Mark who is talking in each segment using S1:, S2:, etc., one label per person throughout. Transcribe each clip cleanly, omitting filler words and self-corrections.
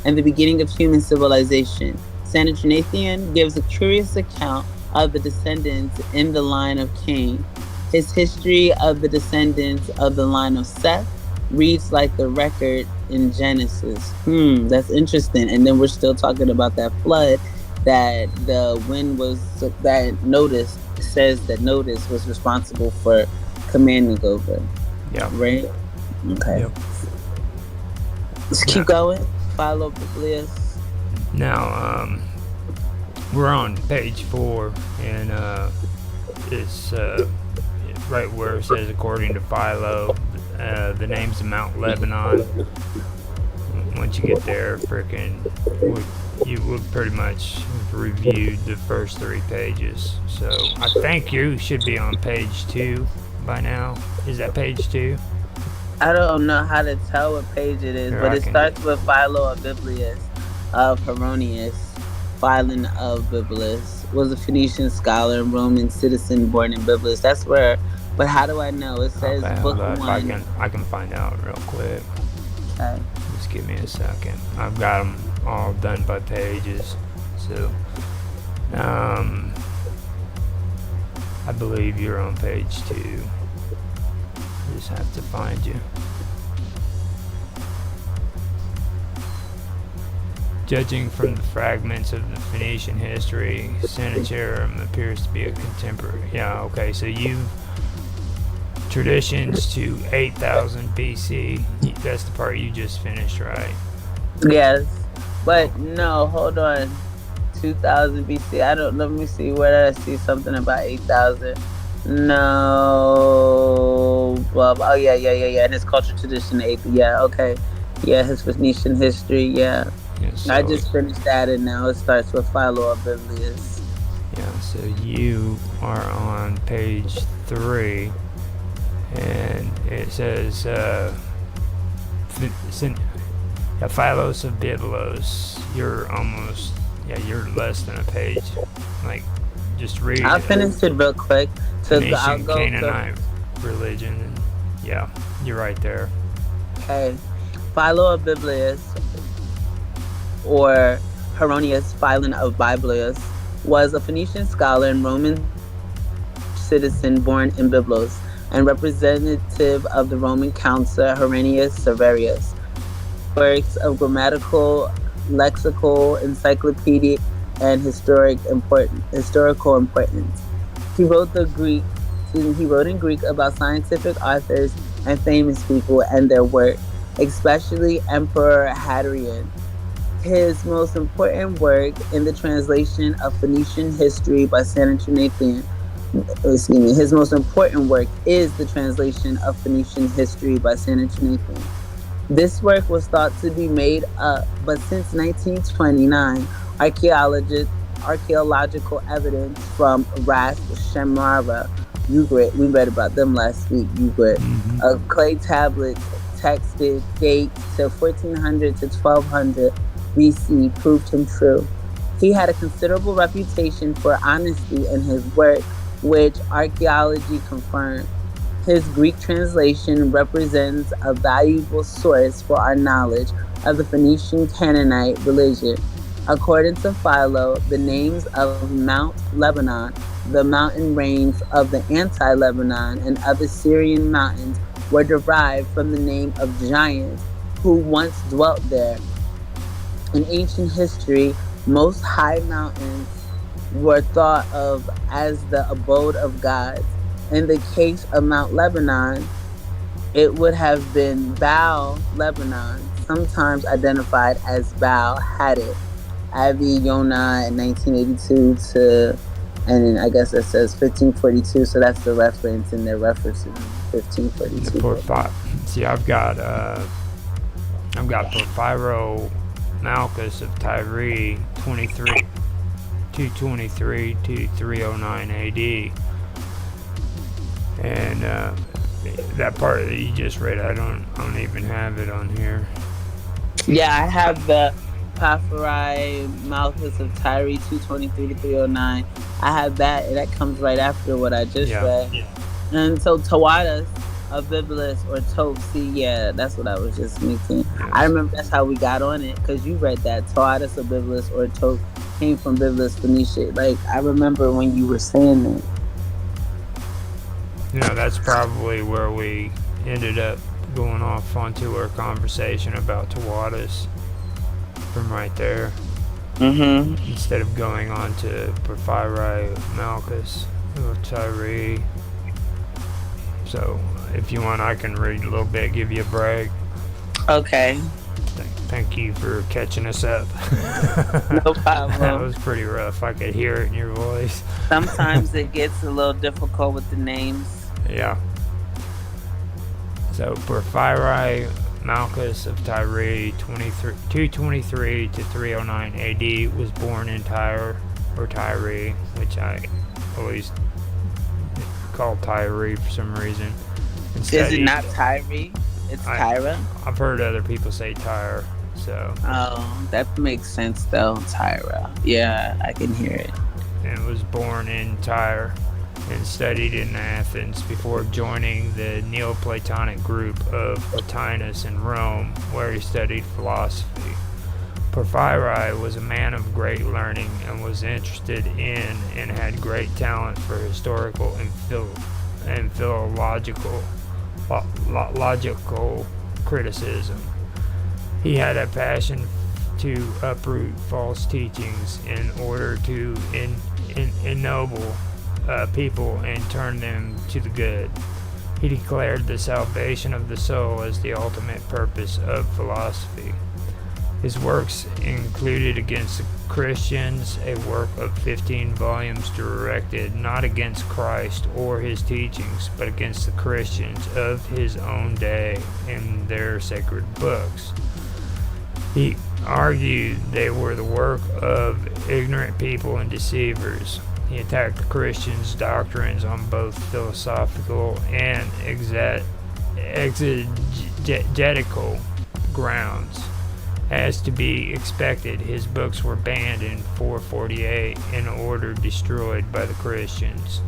S1: and the beginning of human civilization. Saint Trinithian gives a curious account of the descendants in the line of Cain. His history of the descendants of the line of Seth reads like the record in Genesis. That's interesting. And then we're still talking about that flood that the wind was, that Notice says that Notice was responsible for commanding over.
S2: Yeah.
S1: Right? Okay.
S2: Yep.
S1: Let's keep going. Follow Publius.
S2: Now, we're on page 4, and it's right where it says, according to Philo, the name's of Mount Lebanon. Once you get there, you would pretty much reviewed the first 3 pages. So I think you should be on page 2 by now. Is that page 2?
S1: I don't know how to tell what page it is, but it starts with Philo of Biblius of Heronius. Philon of Byblos was a Phoenician scholar and Roman citizen born in Byblos. That's where, but how do I know? It says book 1.
S2: I can find out real quick.
S1: Okay.
S2: Just give me a second. I've got them all done by pages. So, I believe you're on page 2. Just have to find you. Judging from the fragments of the Phoenician history, Censorship appears to be a contemporary. Yeah, okay, so traditions to 8000 BC. That's the part you just finished, right?
S1: Yes, but no, hold on. 2000 BC. Let me see. Where did I see something about 8000? No. Oh, yeah. And his culture, tradition, 8th. Yeah, okay. Yeah, his Phoenician history, yeah. So I just finished that, and now it starts with Philo of Byblos.
S2: Yeah, so you are on page 3, and it says Philos of Byblos. You're almost, you're less than a page. Like, just read.
S1: I'll finish it real quick.
S2: Phoenician Canaanite religion. And yeah, you're right there.
S1: Okay. Philo of Byblos, or Heronius Philon of Byblos, was a Phoenician scholar and Roman citizen born in Byblos and representative of the Roman council Herennius Severus. Works of grammatical, lexical, encyclopedic, and historical importance. He wrote in Greek about scientific authors and famous people and their work, especially Emperor Hadrian. His most important work in the translation of Phoenician history by Saint Trinithian. His most important work is the translation of Phoenician history by Saint Trinithian. This work was thought to be made up, but since 1929, archaeological evidence from Ras Shamara, Ugarit, we read about them last week, Ugarit, clay tablets texted dates to 1400 to 1200 BC proved him true. He had a considerable reputation for honesty in his work, which archaeology confirmed. His Greek translation represents a valuable source for our knowledge of the Phoenician Canaanite religion. According to Philo, the names of Mount Lebanon, the mountain range of the Anti-Lebanon, and other Syrian mountains were derived from the name of giants who once dwelt there. In ancient history, most high mountains were thought of as the abode of gods. In the case of Mount Lebanon, it would have been Baal Lebanon, sometimes identified as Baal Hadid. Avi Yonah in 1982 and I guess it says 1542, so that's the reference, and they're referencing 1542.
S2: See, I've got Porphyro Malchus of Tyre, 223 to 309 AD, and that part that you just read, I don't even have it on here.
S1: Yeah, I have the Porphyro Malchus of Tyre, 223 to 309. I have that, and that comes right after what I just read. Yeah. And so Tawadas A Biblis or Topsy, yeah, that's what I was just making. I
S2: Yes.
S1: remember that's how we got on it because you read that. Todd, a Biblis or Top came from Biblis Phoenicia. Like, I remember when you were saying that.
S2: That's probably where we ended up going off onto our conversation about Tawadas from right there.
S1: Mm-hmm.
S2: Instead of going on to Porphyri, Malchus, or Tyree. So, if you want, I can read a little bit, give you a break.
S1: Okay.
S2: Thank you for catching us up.
S1: No
S2: That
S1: problem.
S2: was pretty rough. I could hear it in your voice.
S1: Sometimes it gets a little difficult with the names.
S2: Yeah. So, Porphyri Malchus of Tyre, 223 to 309 AD, was born in Tyre, or Tyre, which I always call Tyre for some reason.
S1: Is it not Tyree? It's Tyra?
S2: I've heard other people say Tyre, so.
S1: Oh, that makes sense though, Tyra. Yeah, I can hear it.
S2: And was born in Tyre and studied in Athens before joining the Neoplatonic group of Plotinus in Rome, where he studied philosophy. Porphyri was a man of great learning and was interested in and had great talent for historical and philological logical criticism. He had a passion to uproot false teachings in order to ennoble people and turn them to the good. He declared the salvation of the soul as the ultimate purpose of philosophy. His works included Against the Christians, a work of 15 volumes directed not against Christ or his teachings, but against the Christians of his own day and their sacred books. He argued they were the work of ignorant people and deceivers. He attacked the Christians' doctrines on both philosophical and exegetical grounds. As to be expected, his books were banned in 448 and ordered destroyed by the Christians.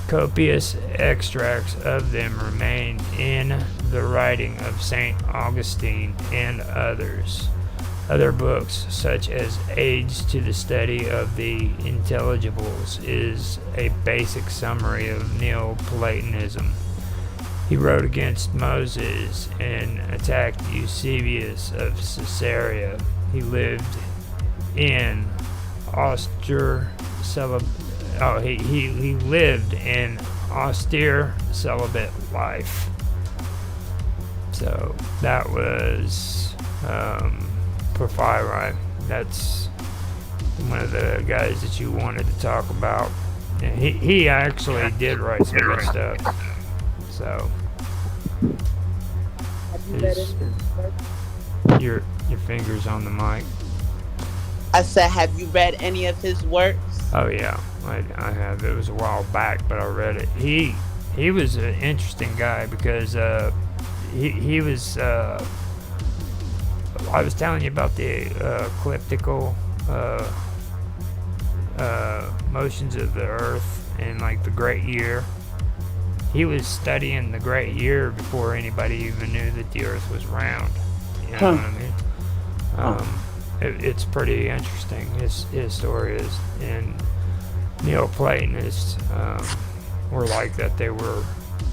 S2: Copious extracts of them remain in the writing of St. Augustine and others. Other books, such as Aids to the Study of the Intelligibles, is a basic summary of Neoplatonism. He wrote against Moses and attacked Eusebius of Caesarea. He lived in austere he lived an austere celibate life. So that was Porphyri. That's one of the guys that you wanted to talk about. And he actually did write some good stuff. So your fingers on the mic.
S1: I said, have you read any of his works?
S2: Oh yeah, I have. It was a while back, but I read it. He was an interesting guy because he was. I was telling you about the ecliptical motions of the Earth and like the Great Year. He was studying the Great Year before anybody even knew that the Earth was round. You know what I mean? It's pretty interesting. His story is, and Neoplatonists were like that. They were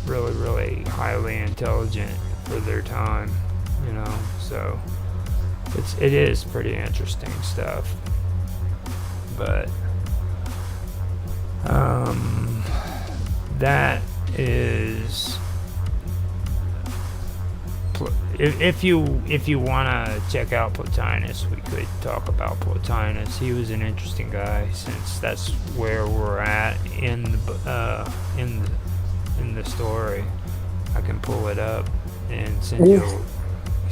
S2: really, really highly intelligent for their time. So it is pretty interesting stuff. But that is, if you want to check out Plotinus, we could talk about Plotinus. He was an interesting guy, since that's where we're at in the story. I can pull it up and send you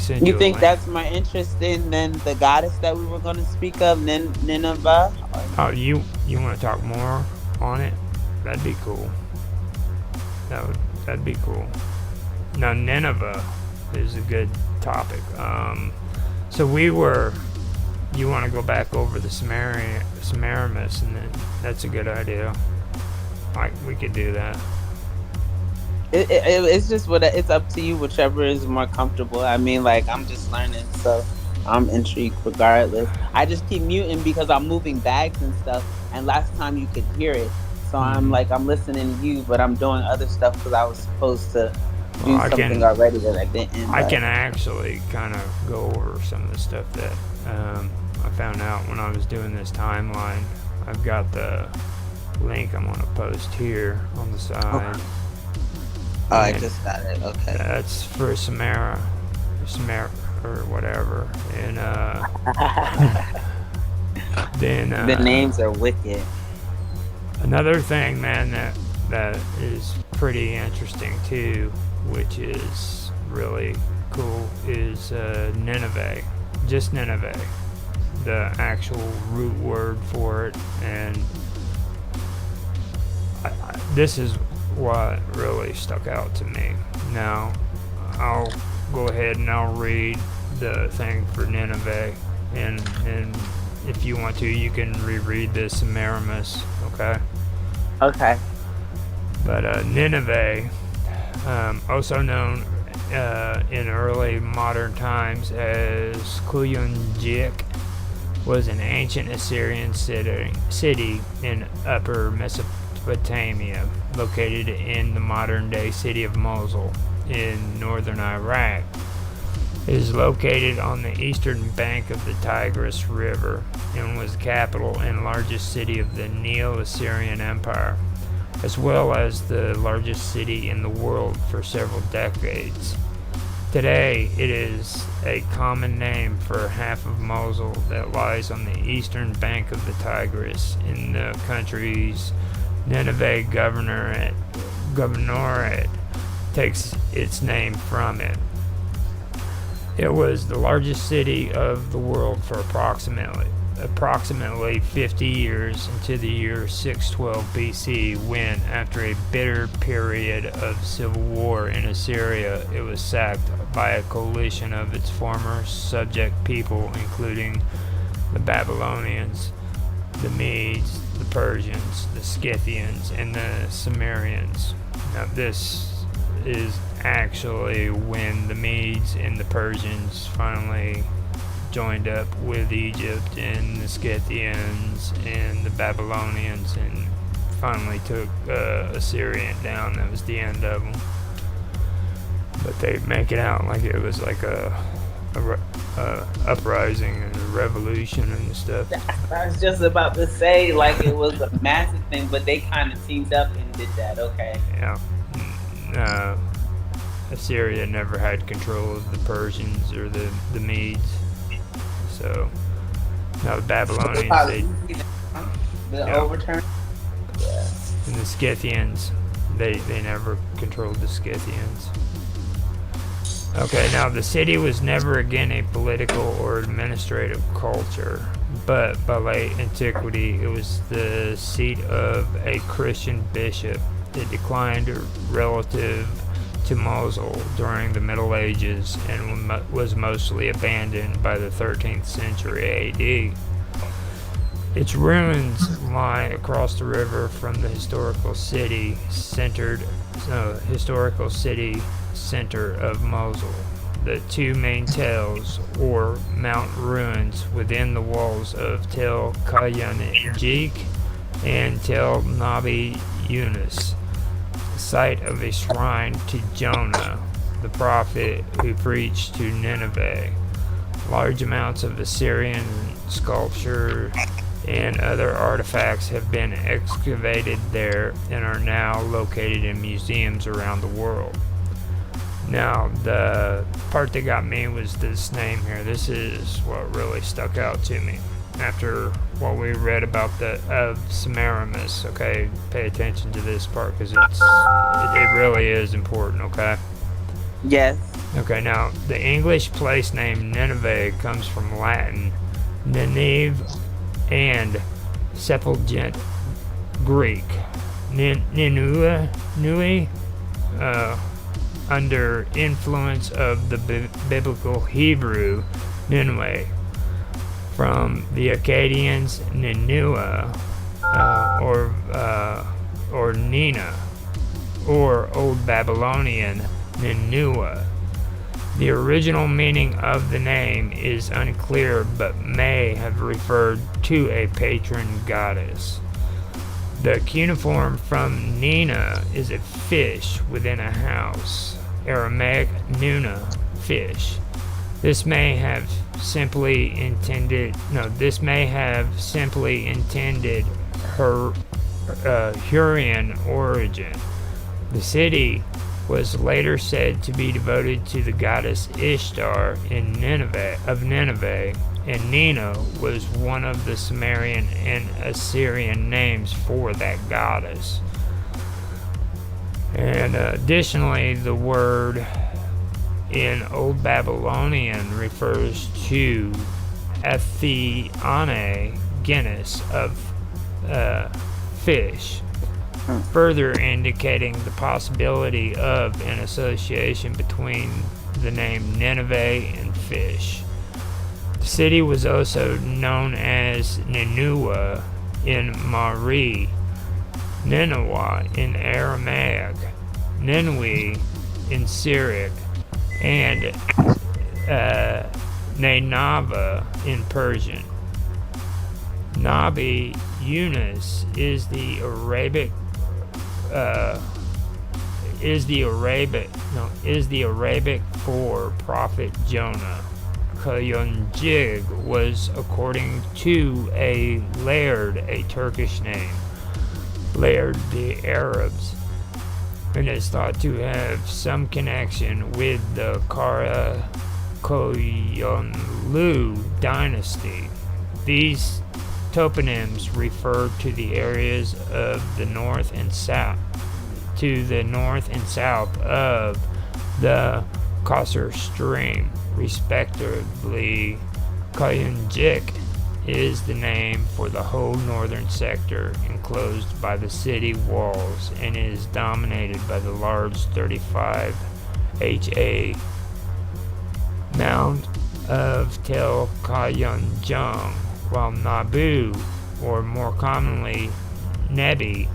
S1: You think
S2: a link.
S1: that's more interesting than the goddess that we were going to speak of, Nineveh?
S2: Oh, you want to talk more on it? That'd be cool. That'd be cool. Now, Nineveh is a good topic. So you want to go back over the Semiramis, and then that's a good idea. We could do that.
S1: It's just what it's up to you, whichever is more comfortable. I mean, like I'm just learning, so I'm intrigued regardless. I just keep muting because I'm moving bags and stuff, and last time you could hear it, so I'm
S2: Mm.
S1: like I'm listening to you, but I'm doing other stuff because I was supposed to
S2: Well,
S1: do something already that I didn't.
S2: I
S1: But
S2: can actually kind of go over some of the stuff that I found out when I was doing this timeline. I've got the link I'm gonna post here on the
S1: okay.
S2: side.
S1: Oh, I
S2: And
S1: just got it. Okay.
S2: that's for Samara or whatever. And then
S1: The names are wicked.
S2: another thing, man, that is pretty interesting too, which is really cool, is Nineveh. Just Nineveh, the actual root word for it, and this is what really stuck out to me. Now, I'll go ahead and I'll read the thing for Nineveh, and if you want to, you can reread the Semiramis, okay?
S1: Okay.
S2: But Nineveh, also known in early modern times as Kuyunjik, was an ancient Assyrian city in Upper Mesopotamia, located in the modern-day city of Mosul in northern Iraq. It is located on the eastern bank of the Tigris River and was the capital and largest city of the Neo-Assyrian Empire, as well as the largest city in the world for several decades. Today, it is a common name for half of Mosul that lies on the eastern bank of the Tigris in the country's Nineveh governorate takes its name from it. It was the largest city of the world for approximately 50 years into the year 612 BC, when, after a bitter period of civil war in Assyria, it was sacked by a coalition of its former subject people, including the Babylonians, the Medes, the Persians, the Scythians, and the Sumerians. Now, this is actually when the Medes and the Persians finally joined up with Egypt and the Scythians and the Babylonians and finally took Assyria down. That was the end of them. But they make it out like it was like a uprising and a revolution and stuff.
S1: I was just about to say, like, it was a massive thing, but they kind of teamed up and did that. Okay.
S2: Yeah. Assyria never had control of the Persians or the Medes. So, now the Babylonians,
S1: the overturn. Yeah.
S2: And the Scythians, they never controlled the Scythians. Okay, now the city was never again a political or administrative culture, but by late antiquity it was the seat of a Christian bishop. It declined relative to Mosul during the Middle Ages and was mostly abandoned by the 13th century AD. Its ruins lie across the river from the historical city center of Mosul. The two main tells, or mount ruins, within the walls of Tel Kayunjik and Tel Nabi Yunus, the site of a shrine to Jonah, the prophet who preached to Nineveh. Large amounts of Assyrian sculpture and other artifacts have been excavated there and are now located in museums around the world. Now, the part that got me was this name here. This is what really stuck out to me after what we read about the Semiramis. Okay, pay attention to this part because it really is important. Okay.
S1: Yes.
S2: Okay. Now, the English place name Nineveh comes from Latin Nineve and Septuagint Greek Ninue, under influence of the biblical Hebrew Ninue, from the Akkadians Ninua or Nina, or Old Babylonian Nenua. The original meaning of the name is unclear, but may have referred to a patron goddess. The cuneiform from Nina is a fish within a house, Aramaic Nuna, fish. This may have simply intended her Hurrian origin. The city was later said to be devoted to the goddess Ishtar of Nineveh, and Nina was one of the Sumerian and Assyrian names for that goddess. And additionally, the word in Old Babylonian refers to Ethione, genus of fish, further indicating the possibility of an association between the name Nineveh and fish. The city was also known as Nenua in Mari, Nineveh in Aramaic, Nineveh in Syriac, and Nineveh in Persian. Nabi Yunus is the Arabic for prophet Jonah. Kayunjig was, according to a laird, a Turkish name, laird the Arabs, and is thought to have some connection with the Karakoyunlu dynasty. These toponyms refer to the areas of the north and south of the Kausar stream, respectively. Kayunjik is the name for the whole northern sector enclosed by the city walls and is dominated by the large 35 ha mound of Tel Kayunjung, while Nabu, or more commonly Nebi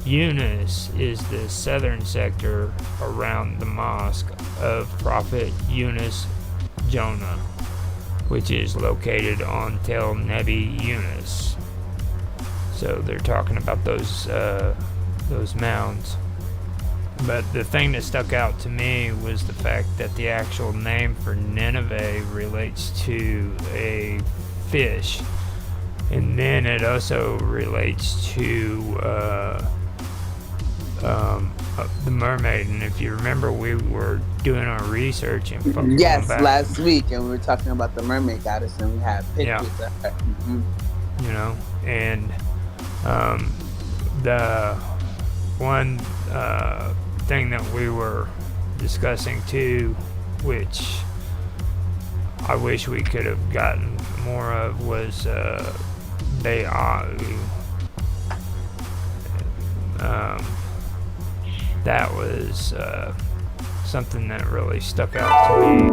S2: Yunus, is the southern sector around the mosque of Prophet Yunus Jonah, which is located on Tel Nebi Yunus. So they're talking about those mounds. But the thing that stuck out to me was the fact that the actual name for Nineveh relates to a fish, and then it also relates to the mermaid. And if you remember, we were doing our research and
S1: yes, last week, and we were talking about the mermaid goddess, and we had pictures of her.
S2: You know, and the one thing that we were discussing too, which I wish we could have gotten more of, was that was something that really stuck out to me.